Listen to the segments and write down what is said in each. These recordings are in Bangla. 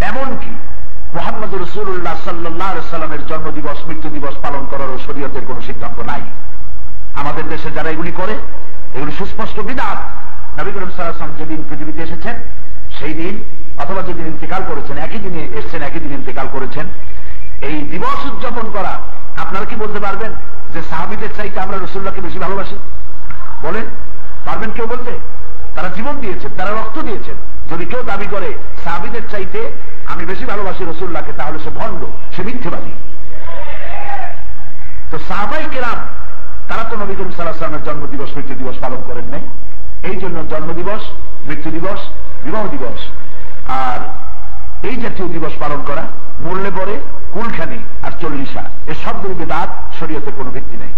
এমনকি মুহাম্মদ রাসূলুল্লাহ সাল্লাল্লাহু আলাইহি সাল্লামের জন্মদিবস মৃত্যু দিবস পালন করারও শরীয়তের কোনো সিদ্ধান্ত নাই। আমাদের দেশে যারা এগুলি করে, এগুলি সুস্পষ্ট বিদআত। নবী করিম সাল্লাল্লাহু আলাইহি ওয়াসাল্লাম যেদিন পৃথিবীতে এসেছেন সেই দিন, অথবা যেদিন ইন্তেকাল করেছেন, একই দিনে এসেছেন, একই দিন ইন্তেকাল করেছেন, এই দিবস উদযাপন করা, আপনারা কি বলতে পারবেন যে সাহাবীদের চাইতে আমরা রাসূলুল্লাহকে বেশি ভালোবাসি? বলেন, পারবেন কেউ বলতে? তারা জীবন দিয়েছেন, তারা রক্ত দিয়েছেন। যদি কেউ দাবি করে সাহাবীদের চাইতে আমি বেশি ভালোবাসি রাসূলুল্লাহকে, তাহলে সে ভণ্ড, সে মিথ্যাবাদী। তো সাহাবায়ে কেরাম তারা তো নবী করিম সাল্লাল্লাহু আলাইহি ওয়াসাল্লামের জন্মদিবস মৃত্যু দিবস পালন করেন নাই। এই জন্য জন্মদিবস, মৃত্যু দিবস, বিবাহ দিবস আর এই জাতীয় দিবস পালন করা মরলে পরে কুলখানি আর 40 এ সবগুলো বিদআত, শরীয়তের কোনো ভিত্তি নেই।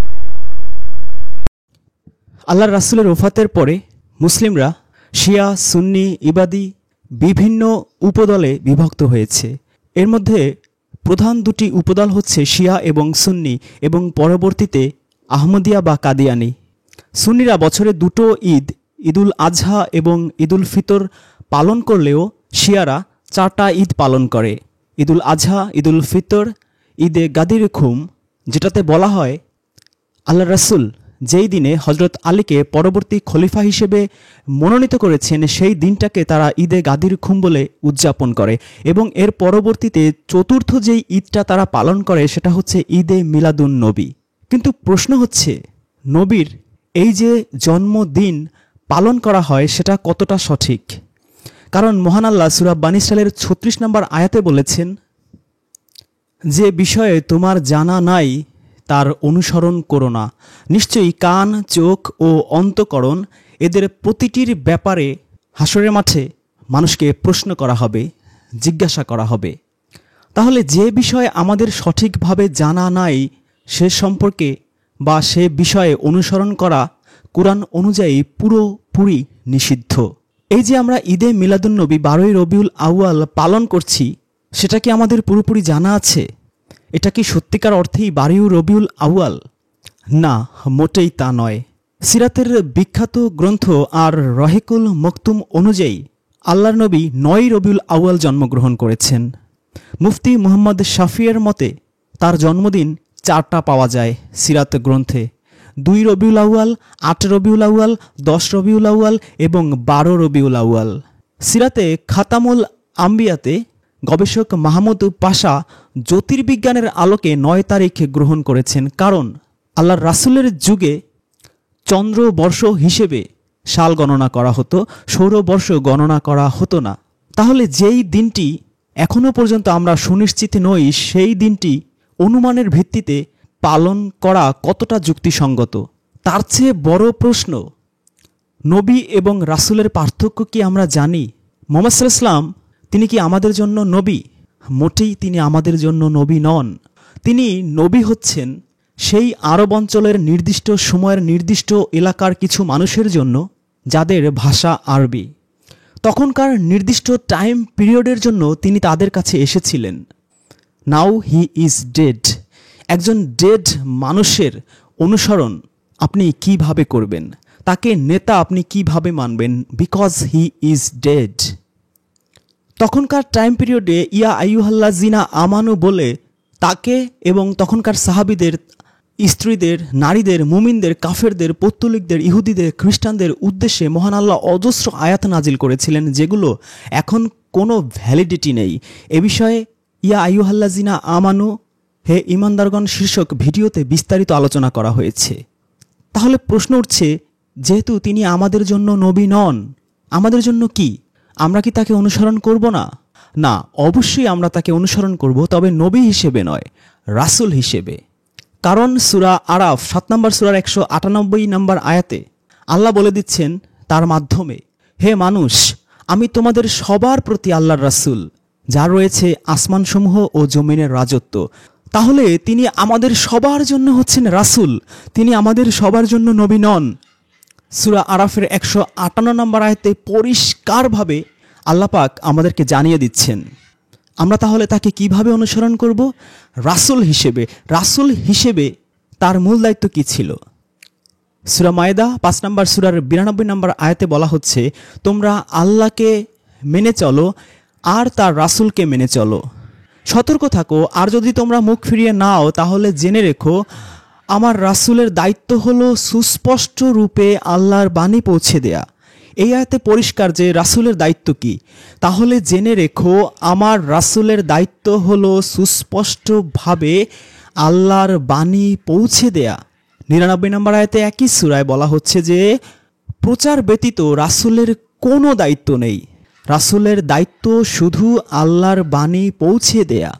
আল্লাহর রাসূলের ওফাতের পরে মুসলিমরা শিয়া, সুন্নি, ইবাদি বিভিন্ন উপদলে বিভক্ত হয়েছে। এর মধ্যে প্রধান দুটি উপদল হচ্ছে শিয়া এবং সুন্নি, এবং পরবর্তীতে আহমদিয়া বা কাদিয়ানি। সুন্নিরা বছরে দুটো ঈদ, ঈদুল আজহা এবং ঈদুল ফিতর পালন করলেও শিয়ারা 4টা ঈদ পালন করে: ঈদুল আজহা, ঈদুল ফিতর, ঈদে গাদির খুম, যেটাতে বলা হয় আল্লাহ রাসূল যেই দিনে হজরত আলীকে পরবর্তী খলিফা হিসেবে মনোনীত করেছেন সেই দিনটাকে তারা ঈদে গাদির খুম বলে উদযাপন করে। এবং এর পরবর্তীতে চতুর্থ যেই ঈদটা তারা পালন করে সেটা হচ্ছে ঈদে মিলাদুন নবী। কিন্তু প্রশ্ন হচ্ছে, নবীর এই যে জন্মদিন পালন করা হয় সেটা কতটা সঠিক? কারণ মহান আল্লাহ সূরা বানী ইসরাঈলের 36 নম্বর আয়াতে বলেছেন, যে বিষয়ে তোমার জানা নাই তার অনুসরণ করো না। নিশ্চয়ই কান, চোখ ও অন্তঃকরণ এদের প্রতিটির ব্যাপারে হাসরের মাঠে মানুষকে প্রশ্ন করা হবে, জিজ্ঞাসা করা হবে। তাহলে যে বিষয়ে আমাদের সঠিকভাবে জানা নাই সে সম্পর্কে বা সে বিষয়ে অনুসরণ করা কুরআন অনুযায়ী পুরোপুরি নিষিদ্ধ। এই যে আমরা ঈদে মিলাদুন নবী 12ই রবিউল আউয়াল পালন করছি, সেটা কি আমাদের পুরোপুরি জানা আছে? এটা কি সত্যিকার অর্থেই 12ই রবিউল আউয়াল? না, মোটেই তা নয়। সিরাতের বিখ্যাত গ্রন্থ আর রহিকুল মকতুম অনুযায়ী আল্লাহর নবী 9ই রবিউল আউয়াল জন্মগ্রহণ করেছেন। মুফতি মুহাম্মদ শাফিয়ের মতে তার জন্মদিন 4টা পাওয়া যায় সিরাত গ্রন্থে: 2 রবিউল আউয়াল, 8 রবিউল আউয়াল, 10 রবিউল আউয়াল এবং 12 রবিউল আউয়াল। সিরাতে খাতামুল আম্বিয়াতে গবেষক মাহমুদ পাশা জ্যোতির্বিজ্ঞানের আলোকে 9 তারিখ গ্রহণ করেছেন, কারণ আল্লাহর রাসূলের যুগে চন্দ্রবর্ষ হিসেবে সাল গণনা করা হতো, সৌরবর্ষ গণনা করা হতো না। তাহলে যেই দিনটি এখনও পর্যন্ত আমরা সুনিশ্চিত নই, সেই দিনটি অনুমানের ভিত্তিতে পালন করা কতটা যুক্তিসঙ্গত? তার চেয়ে বড় প্রশ্ন, নবী এবং রাসূলের পার্থক্য কি আমরা জানি? মুহাম্মদ সাল্লাল্লাহু আলাইহি ওয়াসাল্লাম তিনি কি আমাদের জন্য নবী? মোটেই তিনি আমাদের জন্য নবী নন। তিনি নবী হচ্ছেন সেই আরব অঞ্চলের নির্দিষ্ট সময়ের নির্দিষ্ট এলাকার কিছু মানুষের জন্য যাদের ভাষা আরবি। তখনকার নির্দিষ্ট টাইম পিরিয়ডের জন্য তিনি তাদের কাছে এসেছিলেন। নাও হি ইজ ডেড। একজন ডেড মানুষের অনুসরণ আপনি কিভাবে করবেন? তাকে নেতা আপনি কিভাবে মানবেন? Because he is dead. তখনকার টাইম পিরিয়ডে ইয়া আইয়ুহাল্লাযিনা আমানু বলে তাকে এবং তখনকার সাহাবীদের স্ত্রীদের, নারীদের, মুমিনদের, কাফেরদের, পৌত্তলিকদের, ইহুদিদের, খ্রিস্টানদের উদ্দেশ্যে মহান আল্লাহ অজস্র আয়াত নাজিল করেছিলেন, যেগুলো এখন কোনো ভ্যালিডিটি নেই। এ বিষয়ে ইয়া আইয়ুহাল্লাযিনা আমানু, হে ঈমানদারগণ শীর্ষক ভিডিওতে বিস্তারিত আলোচনা করা হয়েছে। তাহলে প্রশ্ন উঠছে, যেহেতু তিনি আমাদের জন্য নবী নন, আমাদের জন্য কি? আমরা কি তাকে অনুসরণ করব না? না, অবশ্যই আমরা তাকে অনুসরণ করব, তবে নবী হিসেবে নয়, রাসূল হিসেবে। কারণ সূরা আরাফ 7 নম্বর সূরার 198 নম্বর আয়াতে আল্লাহ বলে দিচ্ছেন তার মাধ্যমে, হে মানুষ, আমি তোমাদের সবার প্রতি আল্লাহর রাসূল, যার রয়েছে আসমানসমূহ ও জমিনের রাজত্ব। তাহলে তিনি আমাদের সবার জন্য হচ্ছেন রাসূল, তিনি আমাদের সবার জন্য নবী নন। সূরা আরাফের 158 নম্বর আয়াতে পরিষ্কারভাবে আল্লাহ পাক আমাদেরকে জানিয়ে দিচ্ছেন। আমরা তাহলে তাকে কিভাবে অনুসরণ করব? রাসূল হিসেবে। রাসূল হিসেবে তার মূল দায়িত্ব কি ছিল? সূরা মায়েদা 5 নম্বর সূরার 92 নম্বর আয়াতে বলা হচ্ছে, তোমরা আল্লাহকে মেনে চলো আর তার রাসূলকে মেনে চলো। সতর্ক থাকো, আর যদি তোমরা মুখ ফিরিয়ে নাও তাহলে জেনে রেখো আমার রাসূলের দায়িত্ব হলো সুস্পষ্ট রূপে আল্লাহর বাণী পৌঁছে দেয়া। এই আয়াতে পরিষ্কার যে রাসূলের দায়িত্ব কি। তাহলে জেনে রেখো আমার রাসূলের দায়িত্ব হলো সুস্পষ্টভাবে আল্লাহর বাণী পৌঁছে দেয়া। 99 নম্বর আয়াতে একই সূরায় বলা হচ্ছে যে প্রচার ব্যতীত রাসূলের কোনো দায়িত্ব নেই। রাসূলের দায়িত্ব শুধু আল্লাহর বাণী পৌঁছে দেয়া।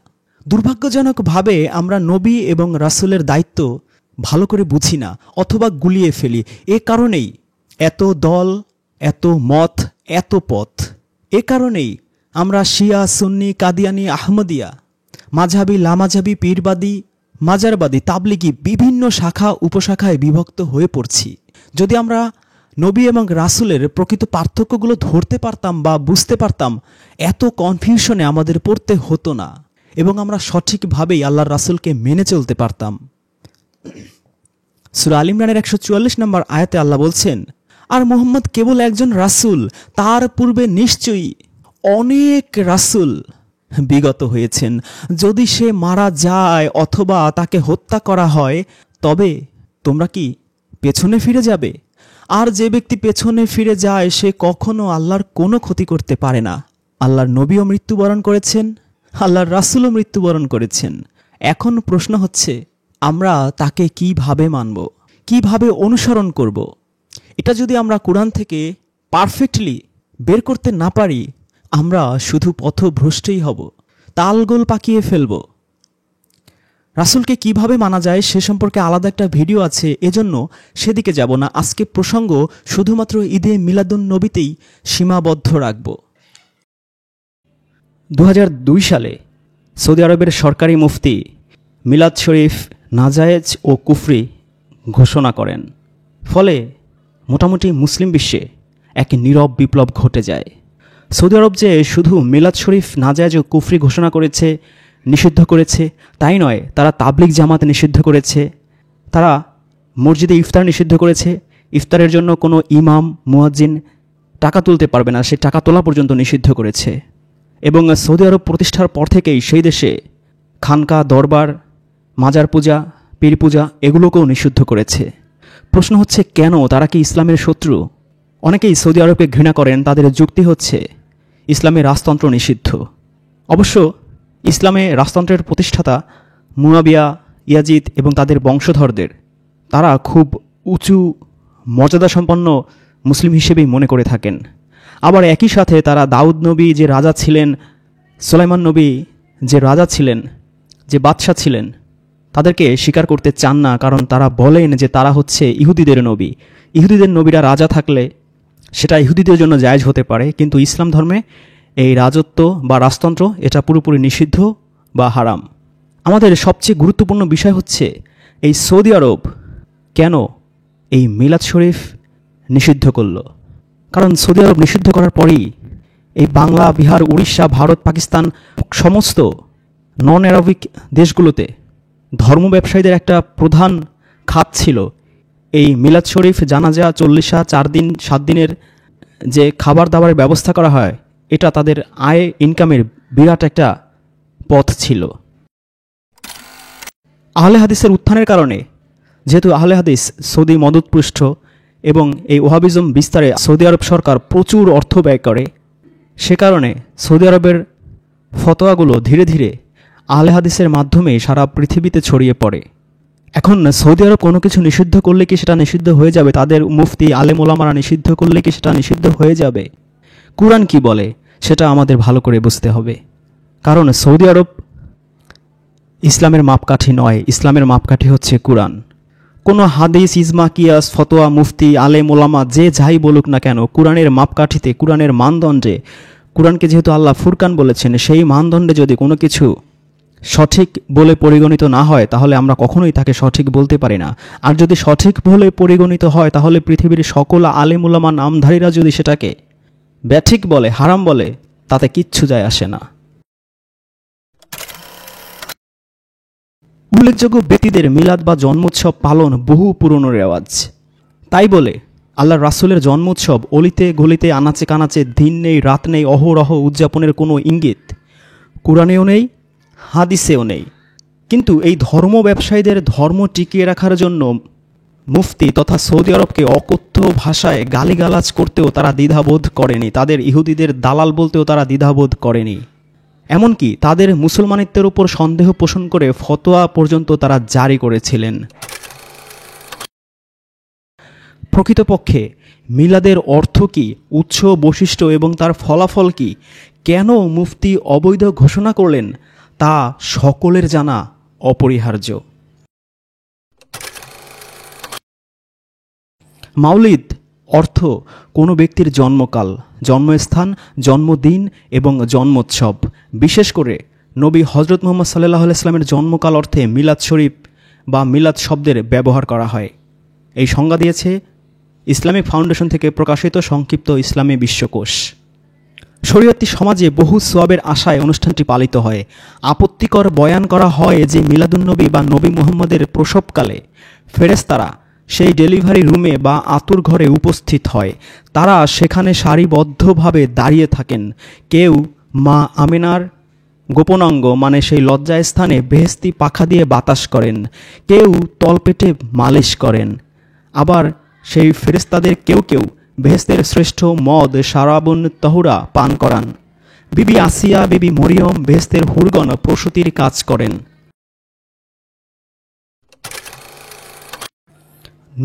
দুর্ভাগ্যজনকভাবে আমরা নবী এবং রাসূলের দায়িত্ব ভালো করে বুঝি না অথবা গুলিয়ে ফেলি। এ কারণেই এত দল, এত মত, এত পথ। এ কারণেই আমরা শিয়া, সুন্নি, কাদিয়ানি, আহমদিয়া, মাঝহাবি, লামাঝহাবি, পীরবাদী, মাজারবাদী, তাবলিগি বিভিন্ন শাখা উপশাখায় বিভক্ত হয়ে পড়ছি। যদি আমরা নবী এবং রাসূলের প্রকৃত পার্থক্যগুলো ধরতে পারতাম বা বুঝতে পারতাম, এত কনফিউশনে আমাদের পড়তে হতো না এবং আমরা সঠিকভাবেই আল্লাহর রাসূলকে মেনে চলতে পারতাম। সূরা আল ইমরানের 144 নম্বর আয়াতে আল্লাহ বলছেন, আর মুহাম্মদ কেবল একজন রাসূল, তার পূর্বে নিশ্চয়ই অনেক রাসূল বিগত হয়েছেন। যদি সে মারা যায় অথবা তাকে হত্যা করা হয় তবে তোমরা কি পেছনে ফিরে যাবে? আর যে ব্যক্তি পেছনে ফিরে যায় সে কখনো আল্লাহর কোনো ক্ষতি করতে পারে না। আল্লাহর নবীও মৃত্যুবরণ করেছেন, আল্লাহর রাসূলও মৃত্যুবরণ করেছেন। এখন প্রশ্ন হচ্ছে আমরা তাকে কিভাবে মানব, কিভাবে অনুসরণ করব? এটা যদি আমরা কোরআন থেকে পারফেক্টলি বের করতে না পারি আমরা শুধু পথভ্রষ্টই হব, তালগোল পাকিয়ে ফেলব। রাসূলকে কিভাবে মানা যায় সে সম্পর্কে আলাদা একটা ভিডিও আছে, এজন্য সেদিকে যাব না। আজকে প্রসঙ্গ শুধুমাত্র ঈদে মিলাদুন নবীতেই সীমাবদ্ধ রাখব। 2002 সালে সৌদি আরবের সরকারি মুফতি মিলাদ শরীফ নাজায়েজ ও কুফরি ঘোষণা করেন। ফলে মোটামুটি মুসলিম বিশ্বে এক নীরব বিপ্লব ঘটে যায়। সৌদি আরব যে শুধু মিলাদ শরীফ নাজায়েজ ও কুফরি ঘোষণা করেছে, নিষিদ্ধ করেছে তাই নয়, তারা তাবলিগ জামাত নিষিদ্ধ করেছে, তারা মসজিদে ইফতার নিষিদ্ধ করেছে। ইফতারের জন্য কোনো ইমাম মুয়াজ্জিন টাকা তুলতে পারবে না, সে টাকা তোলা পর্যন্ত নিষিদ্ধ করেছে। এবং সৌদি আরব প্রতিষ্ঠার পর থেকেই সেই দেশে খানকা, দরবার, মাজার পূজা, পীর পূজা এগুলোকেও নিষিদ্ধ করেছে। প্রশ্ন হচ্ছে কেন? তারা কি ইসলামের শত্রু? অনেকেই সৌদি আরবকে ঘৃণা করেন, তাদের যুক্তি হচ্ছে ইসলামে রাজতন্ত্র নিষিদ্ধ। অবশ্য ইসলামে রাজতন্ত্রের প্রতিষ্ঠাতা মুয়াবিয়া, ইয়াজিদ এবং তাদের বংশধরদের তারা খুব উঁচু মর্যাদাসম্পন্ন মুসলিম হিসেবেই মনে করে থাকেন। আবার একই সাথে তারা দাউদ নবী যে রাজা ছিলেন, সুলাইমান নবী যে রাজা ছিলেন, যে বাদশাহ ছিলেন, তাদেরকে স্বীকার করতে চান না, কারণ তারা বলেন যে তারা হচ্ছে ইহুদিদের নবী। ইহুদিদের নবীরা রাজা থাকলে সেটা ইহুদিদের জন্য জায়েজ হতে পারে, কিন্তু ইসলাম ধর্মে এই রাজত্ব বা রাজতন্ত্র এটা পুরোপুরি নিষিদ্ধ বা হারাম। আমাদের সবচেয়ে গুরুত্বপূর্ণ বিষয় হচ্ছে এই সৌদি আরব কেন এই মিলাদ শরীফ নিষিদ্ধ করল। কারণ সৌদি আরব নিষিদ্ধ করার পরেই এই বাংলা, বিহার, উড়িষ্যা, ভারত, পাকিস্তান সমস্ত নন অ্যারাবিক দেশগুলোতে ধর্ম ব্যবসায়ীদের একটা প্রধান খাত ছিল এই মিলাদ শরীফ, জানাজা, চল্লিশা, 4 দিন 7 দিনের যে খাবার দাবারের ব্যবস্থা করা হয়, এটা তাদের আয় ইনকামের বিরাট একটা পথ ছিল। আহলে হাদিসের উত্থানের কারণে, যেহেতু আহলে হাদিস সৌদি মদতপুষ্ট এবং এই ওহাবিজম বিস্তারে সৌদি আরব সরকার প্রচুর অর্থ ব্যয় করে, সে কারণে সৌদি আরবের ফতোয়াগুলো ধীরে ধীরে আহলে হাদিসের মাধ্যমে সারা পৃথিবীতে ছড়িয়ে পড়ে। এখন সৌদি আরব কোনো কিছু নিষিদ্ধ করলে কি সেটা নিষিদ্ধ হয়ে যাবে? তাদের মুফতি, আলেম ওলামারা নিষিদ্ধ করলে কি সেটা নিষিদ্ধ হয়ে যাবে? কুরআন কি বলে সেটা আমাদের ভালো করে বুঝতে হবে। কারণ সৌদি আরব ইসলামের মাপকাঠি নয়, ইসলামের মাপকাঠি হচ্ছে কুরআন। কোনো হাদিস, ইজমা, কিয়াস, ফতোয়া, মুফতি, আলেম ওলামা যে যাই বলুক না কেন, কুরআনের মাপকাঠিতে, কুরআনের মানদণ্ডে, কুরআনকে যেহেতু আল্লাহ ফুরকান বলেছেন, সেই মানদণ্ডে যদি কোনো কিছু সঠিক বলে পরিগণিত না হয় তাহলে আমরা কখনোই তাকে সঠিক বলতে পারি না। আর যদি সঠিক বলে পরিগণিত হয় তাহলে পৃথিবীর সকল আলেম ওলামা নামধারীরা যদি সেটাকে ব্যাঠিক বলে, হারাম বলে, তাতে কিচ্ছু যায় আসে না। উল্লেখযোগ্য ব্যক্তিদের মিলাদ বা জন্মোৎসব পালন বহু পুরনো রেওয়াজ। তাই বলে আল্লাহ রাসূলের জন্মোৎসব অলিতে গলিতে আনাচে কানাচে দিন নেই রাত নেই অহরহ উদযাপনের কোনো ইঙ্গিত কুরআনেও নেই, হাদিসেও নেই। কিন্তু এই ধর্ম ব্যবসায়ীদের ধর্ম টিকিয়ে রাখার জন্য মুফতি তথা সৌদি আরবকে অকথ্য ভাষায় গালিগালাজ করতেও তারা দ্বিধাবোধ করেনি, তাদের ইহুদিদের দালাল বলতেও তারা দ্বিধাবোধ করেনি। এমনকি তাদের মুসলমানিত্বের উপর সন্দেহ পোষণ করে ফতোয়া পর্যন্ত তারা জারি করেছিলেন। প্রকৃতপক্ষে মিলাদের অর্থ কী, উৎস বৈশিষ্ট্য এবং তার ফলাফল কী, কেন মুফতি অবৈধ ঘোষণা করলেন, তা সকলের জানা অপরিহার্য। মাউলিদ অর্থ কোনো ব্যক্তির জন্মকাল, জন্মস্থান, জন্মদিন এবং জন্মোৎসব। বিশেষ করে নবী হজরত মুহাম্মদ সাল্লাল্লাহু আলাইহি ওয়াসাল্লামের জন্মকাল অর্থে মিলাদ শরীফ বা মিলাদ শব্দের ব্যবহার করা হয়। এই সংজ্ঞা দিয়েছে ইসলামিক ফাউন্ডেশন থেকে প্রকাশিত সংক্ষিপ্ত ইসলামী বিশ্বকোষ। শরীয়তি সমাজে বহু সোয়াবের আশায় অনুষ্ঠানটি পালিত হয়। আপত্তিকর বয়ান করা হয় যে মিলাদুন্নবী বা নবী মুহাম্মদের প্রসবকালে ফেরেশতারা সেই ডেলিভারি রুমে বা আতুর ঘরে উপস্থিত হয়। তারা সেখানে সারিবদ্ধভাবে দাঁড়িয়ে থাকেন। কেউ মা আমিনার গোপনাঙ্গ মানে সেই লজ্জাস্থানে বেহেশতি পাখা দিয়ে বাতাস করেন, কেউ তলপেটে মালিশ করেন। আবার সেই ফেরেশতাদের কেউ কেউ বেহেশতের শ্রেষ্ঠ মদ শারাবুন তহুরা পান করান। বিবি আসিয়া, বিবি মরিয়ম, বেহেশতের হুরগণ প্রসূতির কাজ করেন।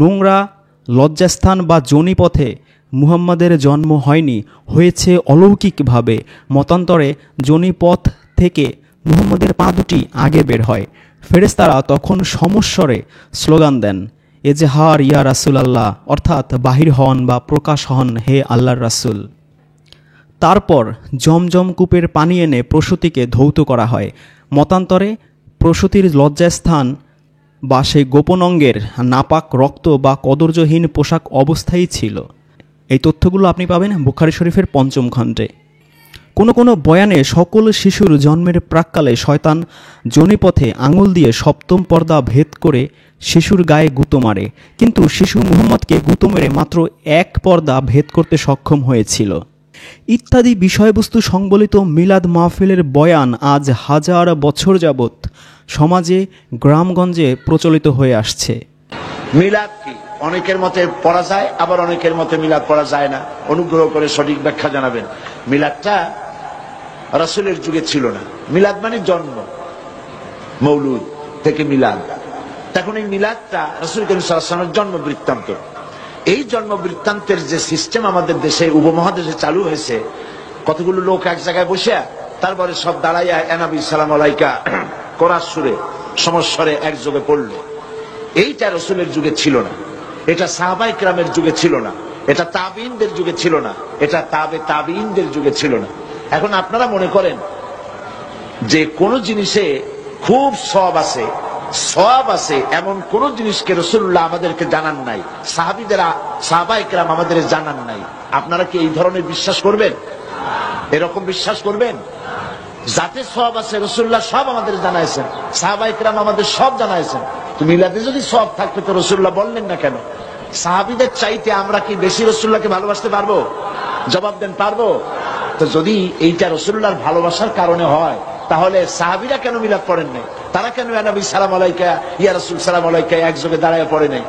নোংরা লজ্জাস্থান বা যোনিপথে মুহাম্মাদের জন্ম হয়নি, হয়েছে অলৌকিকভাবে। মতান্তরে যোনিপথ থেকে মুহাম্মাদের পা দুটি আগে বের হয়। ফেরেশতারা তখন সমস্বরে স্লোগান দেন, এজহার ইয়া রাসূলাল্লাহ, অর্থাৎ বাহির হন বা প্রকাশ হন হে আল্লাহর রাসূল। তারপর জমজম কূপের পানি এনে প্রসূতিকে ধৌত করা হয়। মতান্তরে প্রসূতির লজ্জাস্থান বা সেই গোপন অঙ্গের নাপাক রক্ত বা কদর্যহীন পোশাক অবস্থায় ছিল। এই তথ্যগুলো আপনি পাবেন বুখারী শরীফের ৫ম খণ্ডে। কোনো কোনো বয়ানে সকল শিশুর জন্মের প্রাক্কালে শয়তান যোনিপথে আঙুল দিয়ে ৭ম পর্দা ভেদ করে শিশুর গায়ে গুঁতো মারে, কিন্তু শিশু মুহাম্মদকে গুঁতো মেরে মাত্র ১ পর্দা ভেদ করতে সক্ষম হয়েছিল। ইত্যাদি বিষয়বস্তু সংবলিত মিলাদ মাহফিলের বয়ান আজ হাজার বছর যাবৎ সমাজে গ্রামগঞ্জে প্রচলিত হয়ে আসছে। মিলাদ কি? অনেকের মতে পড়া যায়, আবার অনেকের মতে মিলাদ পড়া যায় না। অনুগ্রহ করে সঠিক ব্যাখ্যা জানাবেন। মিলাদটা রাসূলের যুগে ছিল না। মিলাদ মানে জন্ম, মৌলুদ থেকে মিলাদ। তখন এই মিলাদটা রাসূল করিম সাল্লাল্লাহু আলাইহি ওয়াসাল্লামের জন্ম বৃত্তান্ত। এই জন্ম বৃত্তান্তের যে সিস্টেম আমাদের দেশে উপমহাদেশে চালু হয়েছে, কতগুলো লোক এক জায়গায় বসে তারপরে সব দাঁড়াইয়া এনাবি সালাম আলাইকা কোরআন সুরে সমস্বরে একযোগে পড়ল। এইটা রাসূলের যুগে ছিল না, এটা সাহাবায়ে কেরামের যুগে ছিল না, এটা তাবিঈনদের যুগে ছিল না, এটা তাবিঈনদের যুগে ছিল না। এখন আপনারা মনে করেন যে কোন জিনিসে খুব সওয়াব আছে এমন কোন জিনিসকে রাসূলুল্লাহ আমাদেরকে জানান নাই, সাহাবায়ে কেরাম আমাদের জানান নাই। আপনারা কি এই ধরনের বিশ্বাস করবেন? এরকম বিশ্বাস করবেন? যাতে সওয়াব আছে রাসূলুল্লাহ সব আমাদের জানাইছেন, সাহাবায়ে কেরাম আমাদের সব জানাইছেন। তো মিলাদে যদি সওয়াব থাকতো তো রাসূলুল্লাহ বললেন না কেন? সাহাবীদের চাইতে আমরা কি বেশি রাসূলুল্লাহকে ভালোবাসতে পারবো? জবাব দেন, পারবো? তো যদি এইটা রাসূলুল্লাহর ভালোবাসার কারণে হয়, তাহলে সাহাবীরা কেন মিলাদ পড়েন নাই? তারা কেন ইয়া নবী সালাম আলাইকা, ইয়া রাসূল সালাম আলাইকা একযোগে দাঁড়ায় পড়ে নাই?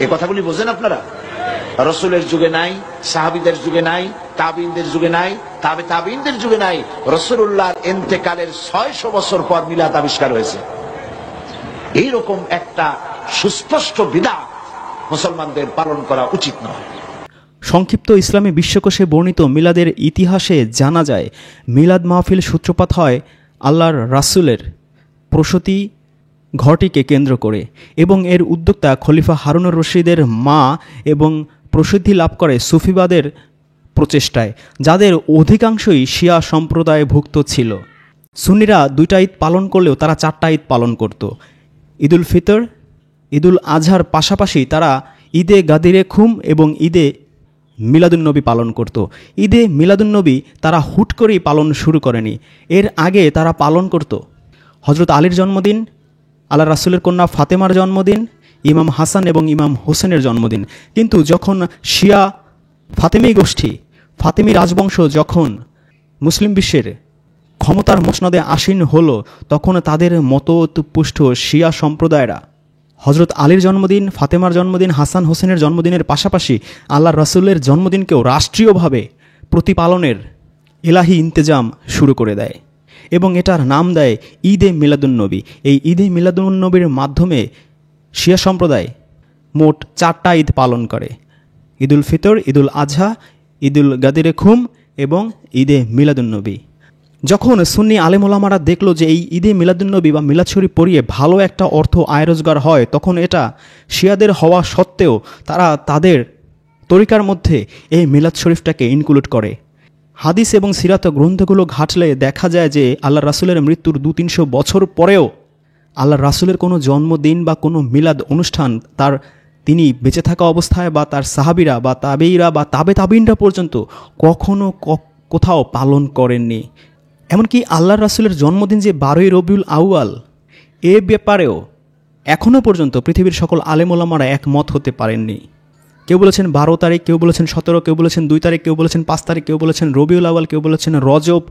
এই কথাগুলি বোঝেন আপনারা? রাসূলের যুগে নাই, সাহাবীদের যুগে নাই, তাবিঈনদের যুগে নাই, তাবিঈনদের যুগে নাই। রাসূলুল্লাহর ইন্তেকালের ৬০০ বছর পর মিলাদ আবিষ্কার হয়েছে। এইরকম একটা সুস্পষ্ট বিদআত মুসলমানদের পালন করা উচিত নয়। সংক্ষিপ্ত ইসলামী বিশ্বকোষে বর্ণিত মিলাদের ইতিহাসে জানা যায়, মিলাদ মাহফিল সূত্রপাত হয় আল্লাহর রাসূলের প্রসূতি ঘরটিকে কেন্দ্র করে এবং এর উদ্যোক্তা খলিফা হারুনুর রশিদের মা এবং প্রসিদ্ধি লাভ করে সুফিবাদের প্রচেষ্টায়, যাদের অধিকাংশই শিয়া সম্প্রদায়ভুক্ত ছিল। সুন্নিরা 2টা ঈদ পালন করলেও তারা 4টা ঈদ পালন করত। ঈদুল ফিতর, ঈদুল আজহার পাশাপাশি তারা ঈদে গাদিরে খুম এবং ঈদে মিলাদুন্নবী পালন করত। ঈদে মিলাদুন্নবী তারা হুট করেই পালন শুরু করেনি, এর আগে তারা পালন করত হজরত আলীর জন্মদিন, আল্লাহ রাসূলের কন্যা ফাতেমার জন্মদিন, ইমাম হাসান এবং ইমাম হোসেনের জন্মদিন। কিন্তু যখন শিয়া ফাতেমি গোষ্ঠী, ফাতেমি রাজবংশ যখন মুসলিম বিশ্বের ক্ষমতার মসনদে আসীন হলো, তখন তাদের মতপুষ্ট শিয়া সম্প্রদায়রা হজরত আলীর জন্মদিন, ফাতেমার জন্মদিন, হাসান হোসেনের জন্মদিনের পাশাপাশি আল্লাহর রাসূলের জন্মদিনকেও রাষ্ট্রীয়ভাবে প্রতিপালনের ইলাহি ইন্তেজাম শুরু করে দেয় এবং এটার নাম দেয় ঈদে মিলাদুন্নবী। এই ঈদে মিলাদুন্নবীর মাধ্যমে শিয়া সম্প্রদায় মোট 4টা ঈদ পালন করে: ঈদুল ফিতর, ঈদুল আজহা, ঈদুল গাদিরে খুম এবং ঈদে মিলাদুন্নবী। যখন সুন্নি আলেম ওলামারা দেখলো যে এই ঈদে মিলাদুন্নবী বা মিলাদ শরীফ পড়িয়ে ভালো একটা অর্থ আয় রোজগার হয়, তখন এটা শিয়াদের হওয়া সত্ত্বেও তারা তাদের তরিকার মধ্যে এই মিলাদ শরীফটাকে ইনক্লুড করে। হাদিস এবং সিরাত গ্রন্থগুলো ঘাটলে দেখা যায় যে আল্লাহর রাসূলের মৃত্যুর 200-300 বছর পরেও আল্লাহর রাসূলের কোনো জন্মদিন বা কোনো মিলাদ অনুষ্ঠান তিনি বেঁচে থাকা অবস্থায় বা তার সাহাবীরা বা তাবেঈরা বা তাবিনরা পর্যন্ত কখনো কোথাও পালন করেননি। এমনকি আল্লাহর রাসূলের জন্মদিন যে 12ই রবিউল আউয়াল, এ ব্যাপারেও এখনও পর্যন্ত পৃথিবীর সকল আলেম ওলামারা একমত হতে পারেননি। কেউ বলেছেন 12 তারিখ, কেউ বলেছেন 17, কেউ বলেছেন 2 তারিখ, কেউ বলেছেন 5 তারিখ, কেউ বলেছেন রবিউল আউয়াল, কেউ বলেছেন রজব।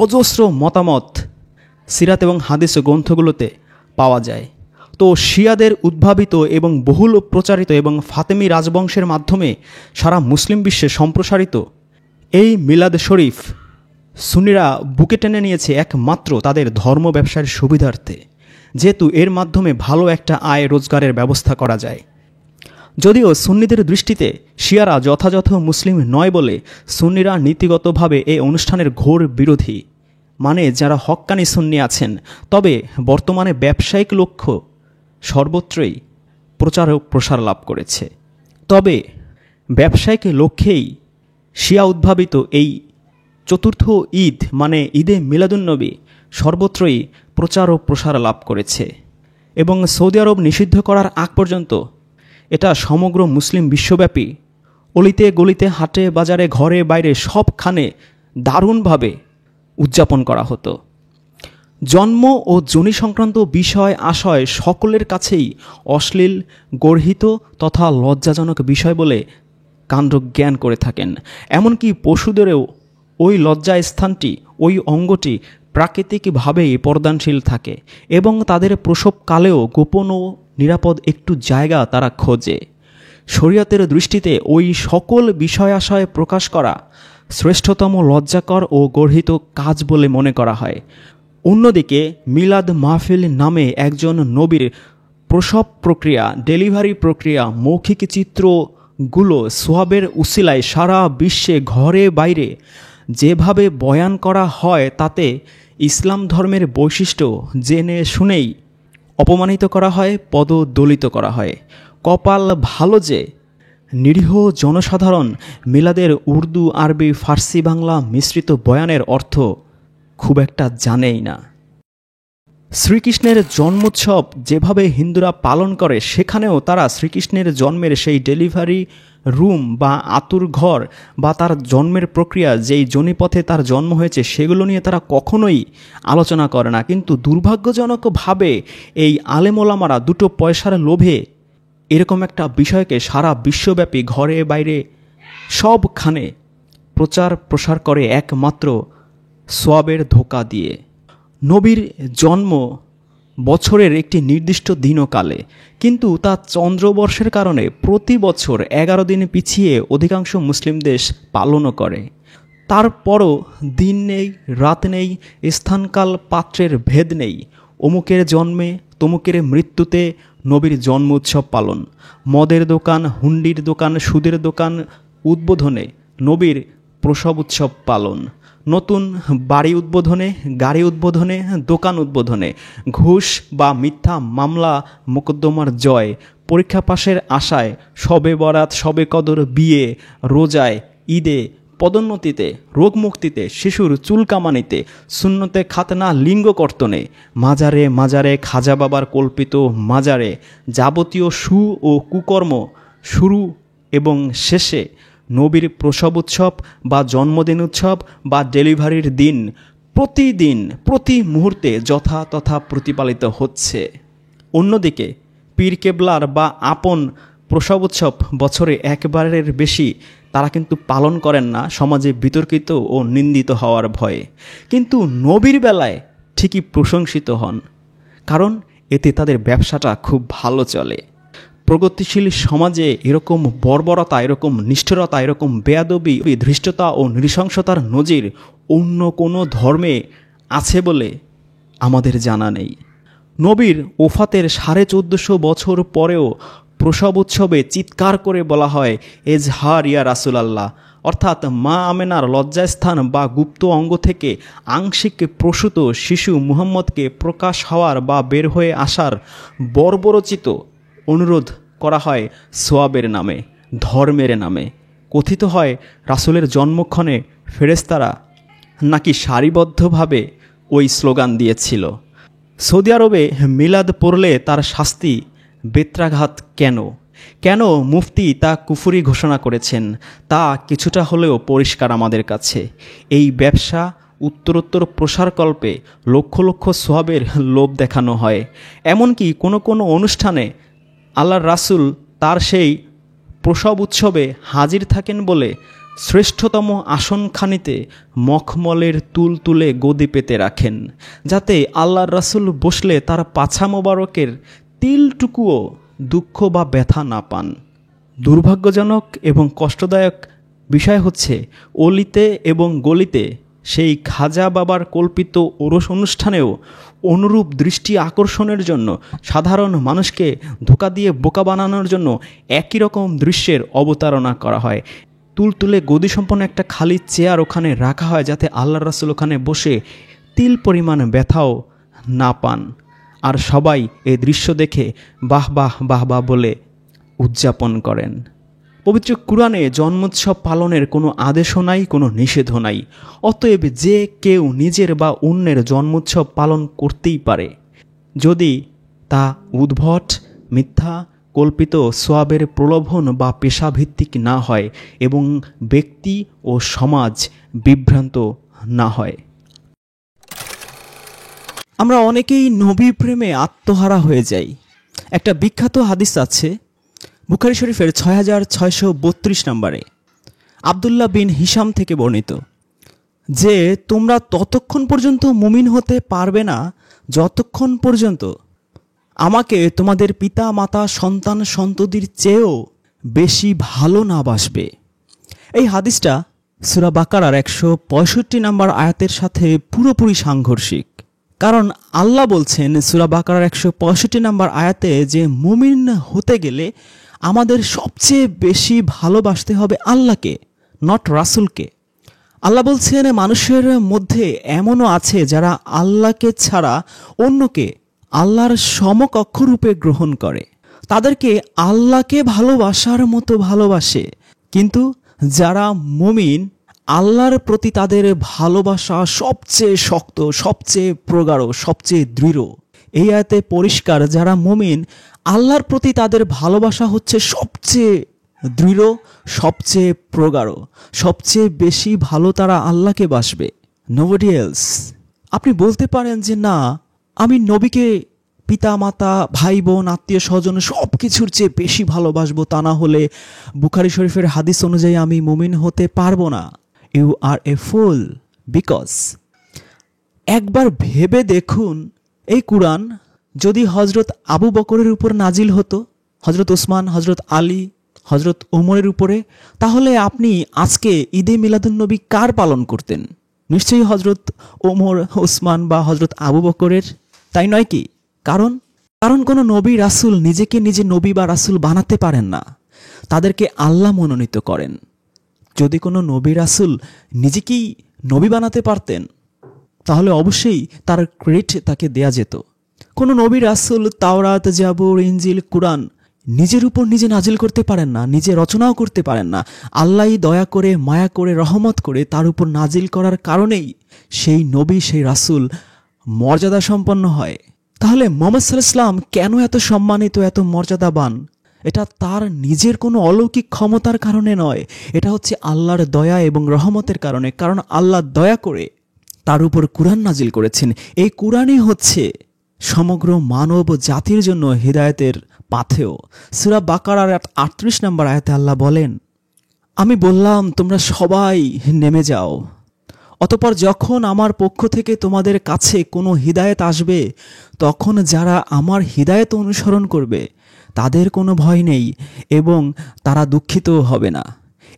অজস্র মতামত সিরাত এবং হাদিস গ্রন্থগুলোতে পাওয়া যায়। তো শিয়াদের উদ্ভাবিত এবং বহুল প্রচারিত এবং ফাতেমি রাজবংশের মাধ্যমে সারা মুসলিম বিশ্বে সম্প্রসারিত এই মিলাদ শরীফ সুন্নিরা বুকে টেনে নিয়েছে একমাত্র তাদের ধর্ম ব্যবসার সুবিধার্থে, যেহেতু এর মাধ্যমে ভালো একটা আয় রোজগারের ব্যবস্থা করা যায়। যদিও সুন্নিদের দৃষ্টিতে শিয়ারা যথাযথ মুসলিম নয় বলে সুন্নিরা নীতিগতভাবে এই অনুষ্ঠানের ঘোর বিরোধী, মানে যারা হক্কানি সুন্নি আছেন। তবে বর্তমানে ব্যবসায়িক লক্ষ্য সর্বত্রই প্রচার ও প্রসার লাভ করেছে। তবে ব্যবসায়িক লক্ষ্যেই শিয়া উদ্ভাবিত এই চতুর্থ ঈদ মানে ঈদে মিলাদুন্নবী সর্বত্রই প্রচার ও প্রসার লাভ করেছে এবং সৌদি আরব নিষিদ্ধ করার আগ পর্যন্ত এটা সমগ্র মুসলিম বিশ্বব্যাপী অলিতে গলিতে, হাটে বাজারে, ঘরে বাইরে সবখানে দারুণভাবে উদযাপন করা হতো। জন্ম ও যোনি সংক্রান্ত বিষয় আশয় সকলের কাছেই অশ্লীল, গর্হিত তথা লজ্জাজনক বিষয় বলে কাণ্ড জ্ঞান করে থাকেন। এমনকি পশুদেরও ওই লজ্জা স্থানটি, ওই অঙ্গটি প্রাকৃতিকভাবেই পর্দানশীল থাকে এবং তাদের প্রসবকালেও গোপন ও নিরাপদ একটু জায়গা তারা খোঁজে। শরীয়তের দৃষ্টিতে ওই সকল বিষয়াশয় প্রকাশ করা শ্রেষ্ঠতম লজ্জাকর ও গর্হিত কাজ বলে মনে করা হয়। অন্যদিকে মিলাদ মাহফিল নামে একজন নবীর প্রসব প্রক্রিয়া, ডেলিভারি প্রক্রিয়া, মৌখিক চিত্রগুলো সোয়াবের উসিলায় সারা বিশ্বে ঘরে বাইরে যেভাবে বয়ান করা হয়, তাতে ইসলাম ধর্মের বৈশিষ্ট্য জেনে শুনেই অপমানিত করা হয়, পদদলিত করা হয়। কপাল ভালো যে নিরীহ জনসাধারণ মিলাদের উর্দু, আরবি, ফার্সি, বাংলা মিশ্রিত বয়ানের অর্থ খুব একটা জানেই না। শ্রীকৃষ্ণের জন্মোৎসব যেভাবে হিন্দুরা পালন করে, সেখানেও তারা শ্রীকৃষ্ণের জন্মের সেই ডেলিভারি রুম বা আতুর ঘর বা তার জন্মের প্রক্রিয়া, যেই যোনিপথে তার জন্ম হয়েছে, সেগুলো নিয়ে তারা কখনোই আলোচনা করে না। কিন্তু দুর্ভাগ্যজনকভাবে এই আলেম ওলামারা দুটো পয়সার লোভে এরকম একটা বিষয়কে সারা বিশ্বব্যাপী ঘরে বাইরে সবখানে প্রচার প্রসার করে একমাত্র সোয়াবের ধোঁকা দিয়ে। নবীর জন্ম বছরের একটি নির্দিষ্ট দিন ও কালে, কিন্তু তা চন্দ্রবর্ষের কারণে প্রতি বছর 11 দিন পিছিয়ে অধিকাংশ মুসলিম দেশ পালনও করে। তারপরও দিন নেই, রাত নেই, স্থানকাল পাত্রের ভেদ নেই। অমুকের জন্মে, তমুকের মৃত্যুতে নবীর জন্ম উৎসব পালন। মদের দোকান, হুন্ডির দোকান, সুদের দোকান উদ্বোধনে নবীর প্রসব উৎসব পালন। নতুন বাড়ি উদ্বোধনে, গাড়ি উদ্বোধনে, দোকান উদ্বোধনে, ঘুষ বা মিথ্যা মামলা মোকদ্দমার জয়, পরীক্ষা পাশের আশায়, শবে বরাত, শবে কদর, বিয়ে, রোজায়, ঈদে, পদোন্নতিতে, রোগ মুক্তিতে, শিশুর চুলকামানিতে, সুন্নতে খাতনা, লিঙ্গ কর্তনে, মাজারে মাজারে, খাজা বাবার কল্পিত মাজারে, যাবতীয় সু ও কুকর্ম শুরু এবং শেষে নবীর প্রসব উৎসব বা জন্মদিন উৎসব বা ডেলিভারির দিন প্রতিদিন প্রতি মুহূর্তে যথাতথা প্রতিপালিত হচ্ছে। অন্যদিকে পীর কেবলার বা আপন প্রসব উৎসব বছরে একবারের বেশি তারা কিন্তু পালন করেন না সমাজে বিতর্কিত ও নিন্দিত হওয়ার ভয়ে, কিন্তু নবীর বেলায় ঠিকই প্রশংসিত হন, কারণ এতে তাদের ব্যবসাটা খুব ভালো চলে। প্রগতিশীল সমাজে এরকম বর্বরতা, এরকম নিষ্ঠুরতা, এরকম বেয়াদবি, ধৃষ্টতা ও নৃশংসতার নজির অন্য কোনো ধর্মে আছে বলে আমাদের জানা নেই। নবীর ওফাতের 1450 বছর পরেও প্রসব উৎসবে চিৎকার করে বলা হয় এজহার ইয়া রাসূলাল্লাহ, অর্থাৎ মা আমেনার লজ্জাস্থান বা গুপ্ত অঙ্গ থেকে আংশিক প্রসূত শিশু মুহাম্মদকে প্রকাশ হওয়ার বা বের হয়ে আসার বর্বরচিত অনুরোধ করা হয় সোয়াবের নামে, ধর্মের নামে। কথিত হয় রাসূলের জন্মক্ষণে ফেরেশতারা নাকি সারিবদ্ধভাবে ওই স্লোগান দিয়েছিল। সৌদি আরবে মিলাদ পড়লে তার শাস্তি বেত্রাঘাত কেন কেন মুফতি তা কুফরি ঘোষণা করেছেন তা কিছুটা হলেও পরিষ্কার আমাদের কাছে। এই ব্যবসা উত্তরোত্তর প্রসারকল্পে লক্ষ লক্ষ সোয়াবের লোভ দেখানো হয়। এমনকি কোনো কোনো অনুষ্ঠানে আল্লাহর রাসূল তার সেই প্রসব উৎসবে হাজির থাকেন বলে শ্রেষ্ঠতম আসনখানিতে মখমলের তুল তুলে গদি পেতে রাখেন, যাতে আল্লাহর রাসূল বসলে তার পাছা মোবারকের তিলটুকুও দুঃখ বা ব্যথা না পান। দুর্ভাগ্যজনক এবং কষ্টদায়ক বিষয় হচ্ছে অলিতে এবং গলিতে সেই খাজা বাবার কল্পিত ওরস অনুষ্ঠানেও অনুরূপ দৃষ্টি আকর্ষণের জন্য, সাধারণ মানুষকে ধোঁকা দিয়ে বোকা বানানোর জন্য একই রকম দৃশ্যের অবতারণা করা হয়। তুলতুলে গদিসম্পন্ন একটা খালি চেয়ার ওখানে রাখা হয়, যাতে আল্লাহর রাসূল ওখানে বসে তিল পরিমাণ ব্যথাও না পান। আর সবাই এই দৃশ্য দেখে বাহ বাহ বাহ বাহ বলে উদযাপন করেন। পবিত্র কুরআনে জন্মোৎসব পালনের কোনো আদেশও নাই, কোনো নিষেধও নাই। অতএব যে কেউ নিজের বা অন্যের জন্মোৎসব পালন করতেই পারে, যদি তা উদ্ভট, মিথ্যা, কল্পিত, সোয়াবের প্রলোভন বা পেশাভিত্তিক না হয় এবং ব্যক্তি ও সমাজ বিভ্রান্ত না হয়। আমরা অনেকেই নবী প্রেমে আত্মহারা হয়ে যাই। একটা বিখ্যাত হাদিস আছে বুখারী শরীফের 6632 নম্বরে, আব্দুল্লাহ বিন হিশাম থেকে বর্ণিত, যে তোমরা ততক্ষণ পর্যন্ত মুমিন হতে পারবে না যতক্ষণ পর্যন্ত আমাকে তোমাদের পিতা মাতা সন্তান সন্ততির চেয়েও বেশি ভালো না বাসবে। এই হাদিসটা সূরা বাকারার 165 নম্বর আয়াতের সাথে পুরোপুরি সাংঘর্ষিক। কারণ আল্লাহ বলছেন সূরা বাকারার 165 নম্বর আয়াতে যে মুমিন হতে গেলে আমাদের সবচেয়ে বেশি ভালোবাসতে হবে আল্লাহকে, নট রাসূলকে। আল্লাহ বলছেন মানুষের মধ্যে এমনও আছে যারা আল্লাহকে ছাড়া অন্যকে আল্লাহর সমকক্ষ রূপে গ্রহণ করে, তাদেরকে আল্লাহকে ভালোবাসার মতো ভালোবাসে। কিন্তু যারা মুমিন, আল্লাহর প্রতি তাদের ভালোবাসা সবচেয়ে শক্ত, সবচেয়ে প্রগাঢ়, সবচেয়ে দৃঢ়। এই আয়াতে পরিষ্কার, যারা মুমিন আল্লাহর প্রতি তাদের ভালোবাসা হচ্ছে সবচেয়ে দৃঢ়, সবচেয়ে প্রগাঢ়, সবচেয়ে বেশি ভালো তারা আল্লাহকে বাসবে, নোবডি এলস। আপনি বলতে পারেন যে না, আমি নবীকে পিতা মাতা ভাই বোন আত্মীয় স্বজন সব কিছুর চেয়ে বেশি ভালোবাসবো, তা না হলে বুখারী শরীফের হাদিস অনুযায়ী আমি মুমিন হতে পারবো না। You R A full, because একবার ভেবে দেখুন, এই কুরআন যদি হজরত আবু বকরের উপর নাজিল হতো, হজরত ওসমান, হজরত আলী, হজরত ওমরের উপরে, তাহলে আপনি আজকে ঈদে মিলাদুন্নবী কার পালন করতেন? নিশ্চয়ই হজরত ওমর, ওসমান বা হজরত আবু বকরের, তাই নয় কি? কারণ কোনো নবী রাসূল নিজেকে নিজে নবী বা রাসূল বানাতে পারেন না, তাদেরকে আল্লাহ মনোনীত করেন। যদি কোনো নবী রাসূল নিজেকেই নবী বানাতে পারতেন, তাহলে অবশ্যই তার ক্রেডিট তাকে দেয়া যেত। কোনো নবী রাসূল তাওরাত, জাবুর, ইনজিল, কুরআন নিজের উপর নিজে নাজিল করতে পারেন না, নিজে রচনাও করতে পারেন না। আল্লাহই দয়া করে, মায়া করে, রহমত করে তার উপর নাজিল করার কারণেই সেই নবী, সেই রাসূল মর্যাদা সম্পন্ন হয়। তাহলে মুহাম্মদ সাল্লাল্লাহু আলাইহি ওয়াসাল্লাম কেন এত সম্মানিত, এত মর্যাদাবান? এটা তার নিজের কোনো অলৌকিক ক্ষমতার কারণে নয়, এটা হচ্ছে আল্লাহর দয়া এবং রহমতের কারণে। কারণ আল্লাহ দয়া করে তার উপর কুরআন নাজিল করেছেন। এই কুরআনই হচ্ছে সমগ্র মানব জাতির জন্য হিদায়াতের পাথেয়। সূরা বাকারার 38 নম্বর আয়াতে আল্লাহ বলেন, আমি বললাম তোমরা সবাই নেমে যাও, অতঃপর যখন আমার পক্ষ থেকে তোমাদের কাছে কোনো হিদায়েত আসবে তখন যারা আমার হিদায়েত অনুসরণ করবে তাদের কোনো ভয় নেই এবং তারা দুঃখিতও হবে না।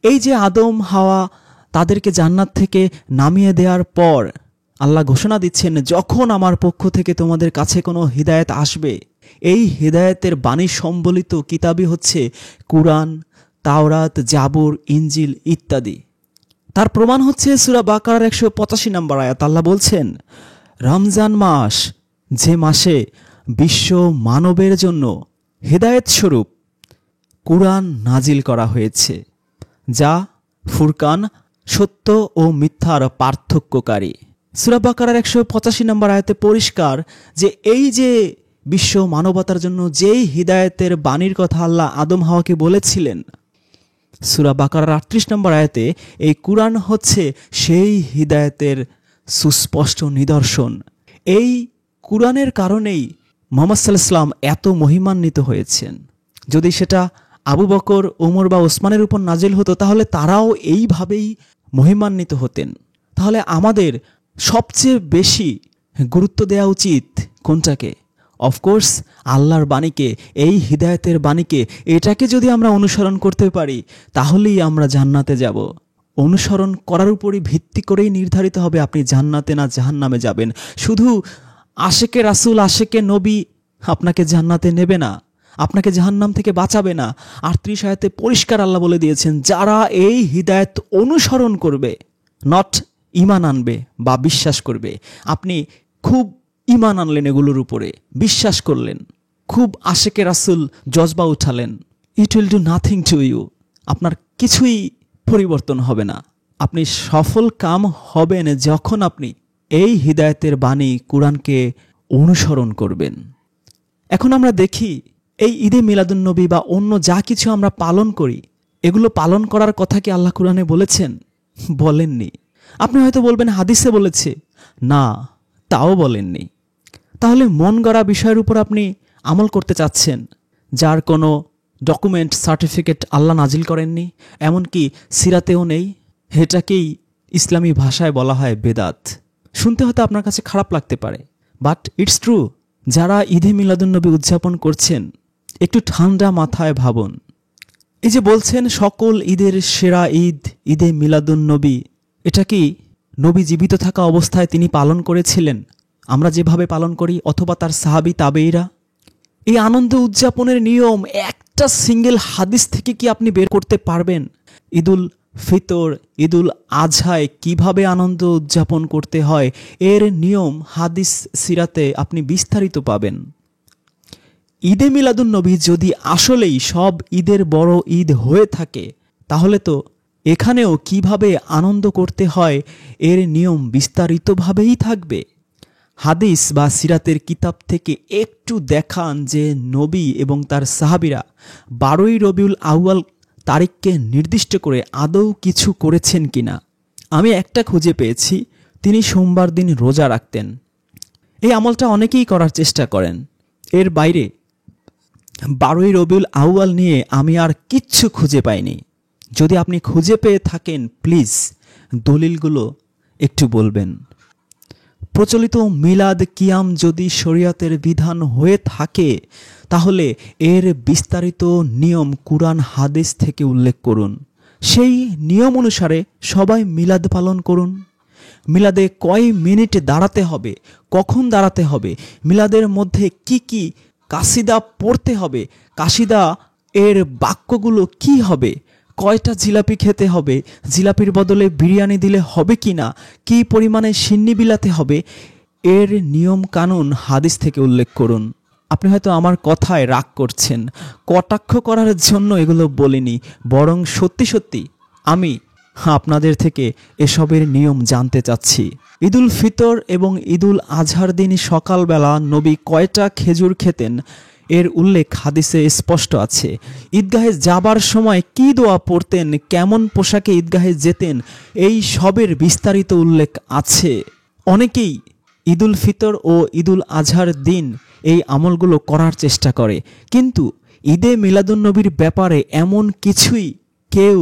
এই যে আদম হাওয়া তাদেরকে জান্নাত থেকে নামিয়ে দেওয়ার পর আল্লাহ ঘোষণা দিচ্ছেন, যখন আমার পক্ষ থেকে তোমাদের কাছে কোনো হিদায়েত আসবে, এই হিদায়েতের বাণী সম্বলিত কিতাবই হচ্ছে কুরআন, তাওরাত, জাবুর, ইনজিল ইত্যাদি। তার প্রমাণ হচ্ছে সূরা বাকারার 185 নম্বর আয়াত। আল্লাহ বলছেন, রমজান মাস, যে মাসে বিশ্ব মানবের জন্য হিদায়েত স্বরূপ কুরআন নাজিল করা হয়েছে, যা ফুরকান, সত্য ও মিথ্যার পার্থক্যকারী। সূরা বাকারার 185 নম্বর আয়াতে পরিষ্কার যে এই যে বিশ্ব মানবতার জন্য যেই হিদায়েতের বাণীর কথা আল্লাহ আদম হাওয়াকে বলেছিলেন, সূরা বাকারার 38 নম্বর আয়াতে এই কুরআন হচ্ছে সেই হিদায়েতের সুস্পষ্ট নিদর্শন। এই কুরআনের কারণেই মুহাম্মদ সাল্লাল্লাহু আলাইহি ওয়াসাল্লাম এত মহিমান্বিত হয়েছেন। যদি সেটা আবু বকর, ওমর বা ওসমানের উপর নাজিল হতো তাহলে তারাও এইভাবেই মহিমান্বিত হতেন। তাহলে আমাদের সবচেয়ে বেশি গুরুত্ব দেওয়া উচিত কোনটাকে? অফকোর্স আল্লাহর বাণীকে, এই হিদায়েতের বাণীকে। এটাকে যদি আমরা অনুসরণ করতে পারি তাহলেই আমরা জান্নাতে যাব। অনুসরণ করার উপরই ভিত্তি করেই নির্ধারিত হবে আপনি জান্নাতে না জাহান্নামে যাবেন। শুধু আশেকে রাসূল, আশেকে নবী আপনাকে জান্নাতে নেবে না, আপনাকে জাহান্নাম থেকে বাঁচাবে না। 38 আয়াতে পরিষ্কার আল্লাহ বলে দিয়েছেন, যারা এই হিদায়েত অনুসরণ করবে, নট ঈমান আনবে বা বিশ্বাস করবে। আপনি খুব ঈমান আনলেন, এগুলোর উপরে বিশ্বাস করলেন, খুব আশেকে রাসূল জজবা উঠালেন, it will do nothing to you. আপনার কিছুই পরিবর্তন হবে না। আপনি সফল কাম হবেন যখন আপনি এই হিদায়েতের বাণী কুরআনকে অনুসরণ করবেন। এখন আমরা দেখি এই ঈদে মিলাদুন্নবী বা অন্য যা কিছু আমরা পালন করি, এগুলো পালন করার কথা কি আল্লাহ কুরআনে বলেছেন? বলেননি। আপনি হয়তো বলবেন হাদিসে বলেছে, না, তাও বলেননি। তাহলে মন গড়া বিষয়ের উপর আপনি আমল করতে চাচ্ছেন, যার কোনো ডকুমেন্ট, সার্টিফিকেট আল্লাহ নাজিল করেননি, এমনকি সিরাতেও নেই। এটাকেই ইসলামী ভাষায় বলা হয় বেদাত। শুনতে হয়তো আপনার কাছে খারাপ লাগতে পারে, বাট ইটস ট্রু। যারা ঈদে মিলাদুন্নবী উদযাপন করছেন, একটু ঠান্ডা মাথায় ভাবুন। এই যে বলছেন সকল ঈদের সেরা ঈদ ঈদে মিলাদুন্নবী, এটা কি নবী জীবিত থাকা অবস্থায় তিনি পালন করেছিলেন আমরা যেভাবে পালন করি, অথবা তার সাহাবী তাবেঈরা? এই আনন্দ উদযাপনের নিয়ম একটা সিঙ্গেল হাদিস থেকে কি আপনি বের করতে পারবেন? ঈদুল ফিতর, ঈদুল আজহায় কিভাবে আনন্দ উদযাপন করতে হয়, এর নিয়ম হাদিস, সিরাতে আপনি বিস্তারিত পাবেন। ঈদে মিলাদুন্নবী যদি আসলেই সব ঈদের বড় ঈদ হয়ে থাকে, তাহলে তো এখানেও কিভাবে আনন্দ করতে হয় এর নিয়ম বিস্তারিতভাবেই থাকবে। হাদিস বা সিরাতের কিতাব থেকে একটু দেখান যে নবী এবং তার সাহাবীরা 12ই রবিউল আউয়াল তারিখকে নির্দিষ্ট করে আদৌ কিছু করেছেন কিনা। আমি একটা খুঁজে পেয়েছি, তিনি সোমবার দিন রোজা রাখতেন। এই আমলটা অনেকেই করার চেষ্টা করেন। এর বাইরে 12ই রবিউল আউয়াল নিয়ে আমি আর কিচ্ছু খুঁজে পাইনি। যদি আপনি খুঁজে পেয়ে থাকেন প্লিজ দলিলগুলো একটু বলবেন। প্রচলিত মিলাদ কিয়াম যদি শরীয়তের বিধান হয়ে থাকে তাহলে এর বিস্তারিত নিয়ম কুরআন হাদিস থেকে উল্লেখ করুন। সেই নিয়ম অনুসারে সবাই মিলাদ পালন করুন। মিলাদে কয় মিনিট দাঁড়াতে হবে, কখন দাঁড়াতে হবে, মিলাদের মধ্যে কি কি কাসিদা পড়তে হবে, কাসিদা এর বাক্যগুলো কি হবে, কয়টা জিলাপি খেতে হবে, জিলাপির বদলে বিরিয়ানি দিলে হবে কি না, কী পরিমাণে সিন্নি বিলাতে হবে, এর নিয়ম কানুন হাদিস থেকে উল্লেখ করুন। আপনি হয়তো আমার কথায় রাগ করছেন, কটাক্ষ করার জন্য এগুলো বলিনি, বরং সত্যি সত্যি আমি আপনাদের থেকে এসবের নিয়ম জানতে চাচ্ছি। ঈদুল ফিতর এবং ঈদুল আজহার দিন সকালবেলা নবী কয়টা খেজুর খেতেন এর উল্লেখ হাদিসে স্পষ্ট আছে। ঈদগাহে যাবার সময় কি দোয়া পড়তেন, কেমন পোশাকে ঈদগাহে যেতেন, এই সবের বিস্তারিত উল্লেখ আছে। অনেকেই ঈদুল ফিতর ও ঈদুল আজহার দিন এই আমলগুলো করার চেষ্টা করে, কিন্তু ঈদে মিলাদুন্নবীর ব্যাপারে এমন কিছুই কেউ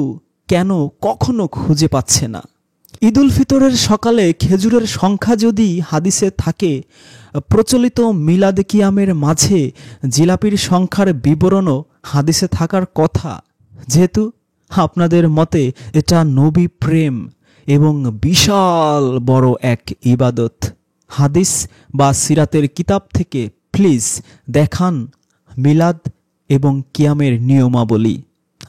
কেন কখনো খুঁজে পাচ্ছে না। ঈদুল ফিতরের সকালে খেজুরের সংখ্যা যদি হাদিসে থাকে, প্রচলিত মিলাদ কিয়ামের মাঝে জিলাপির সংখ্যার বিবরণও হাদিসে থাকার কথা। যেহেতু আপনাদের মতে এটা নবী প্রেম এবং বিশাল বড় এক ইবাদত, হাদিস বা সিরাতের কিতাব থেকে প্লিজ দেখান মিলাদ এবং কিয়ামের নিয়মাবলী।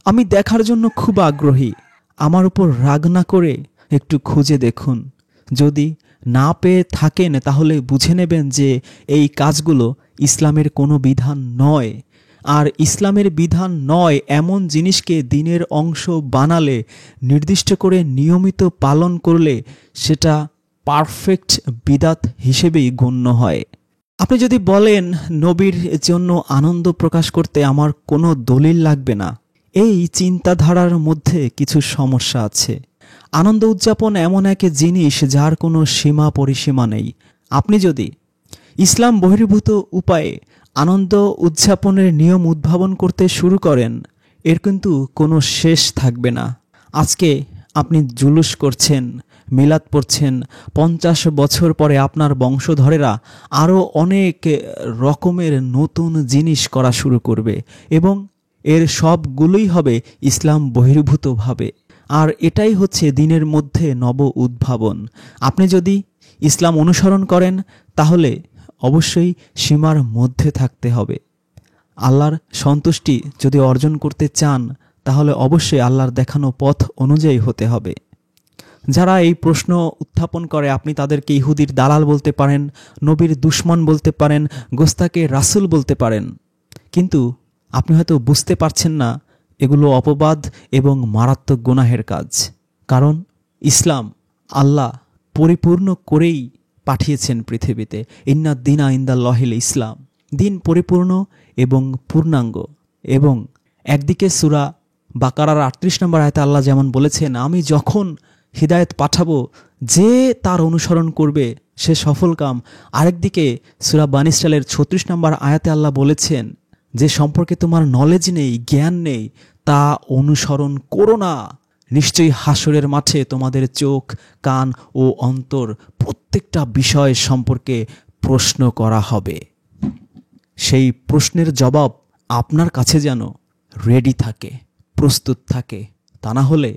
আমি দেখার জন্য খুব আগ্রহী। আমার উপর রাগ না করে একটু খুঁজে দেখুন। যদি না পেয়ে থাকেন তাহলে বুঝে নেবেন যে এই কাজগুলো ইসলামের কোনো বিধান নয়। আর ইসলামের বিধান নয় এমন জিনিসকে দিনের অংশ বানালে, নির্দিষ্ট করে নিয়মিত পালন করলে সেটা পারফেক্ট বিদাত হিসেবেই গণ্য হয়। আপনি যদি বলেন নবীর জন্য আনন্দ প্রকাশ করতে আমার কোনো দলিল লাগবে না, এই চিন্তাধারার মধ্যে কিছু সমস্যা আছে। আনন্দ উদযাপন এমন এক জিনিস যার কোনো সীমা পরিসীমা নেই। আপনি যদি ইসলাম বহির্ভূত উপায়ে আনন্দ উদযাপনের নিয়ম উদ্ভাবন করতে শুরু করেন, এর কিন্তু কোনো শেষ থাকবে না। আজকে আপনি জুলুস করছেন, মিলাদ পড়ছেন, 50 বছর পরে আপনার বংশধরেরা আরও অনেক রকমের নতুন জিনিস করা শুরু করবে এবং এর সবগুলোই হবে ইসলাম বহির্ভূতভাবে। আর এটাই হচ্ছে দিনের মধ্যে নব উদ্ভাবন। আপনি যদি ইসলাম অনুসরণ করেন তাহলে অবশ্যই সীমার মধ্যে থাকতে হবে। আল্লাহর সন্তুষ্টি যদি অর্জন করতে চান তাহলে অবশ্যই আল্লাহর দেখানো পথ অনুযায়ী হতে হবে। যারা এই প্রশ্ন উত্থাপন করে আপনি তাদেরকে ইহুদির দালাল বলতে পারেন, নবীর দুশমন বলতে পারেন, গোস্তাকে রাসূল বলতে পারেন, কিন্তু আপনি হয়তো বুঝতে পারছেন না এগুলো অপবাদ এবং মারাত্মক গুনাহের কাজ। কারণ ইসলাম আল্লাহ পরিপূর্ণ করেই পাঠিয়েছেন পৃথিবীতে। ইন্না দিনা ইনদাল্লাহিল ইসলাম, দিন পরিপূর্ণ এবং পূর্ণাঙ্গ। এবং একদিকে সূরা বাকারার 38 নম্বর আয়াতে আল্লাহ যেমন বলেছেন, আমি যখন হিদায়াত পাঠাবো যে তার অনুসরণ করবে সে সফলকাম। আরেকদিকে সূরা বানী ইসরাইলের 36 নম্বর আয়াতে আল্লাহ বলেছেন, যে সম্পর্কে তোমার নলেজ নেই, জ্ঞান নেই, তা অনুসরণ করো না। নিশ্চয়ই হাসরের মাঠে তোমাদের চোখ, কান ও অন্তর প্রত্যেকটা বিষয় সম্পর্কে প্রশ্ন করা হবে। সেই প্রশ্নের জবাব আপনার কাছে যেন রেডি থাকে, প্রস্তুত থাকে। তা না হলে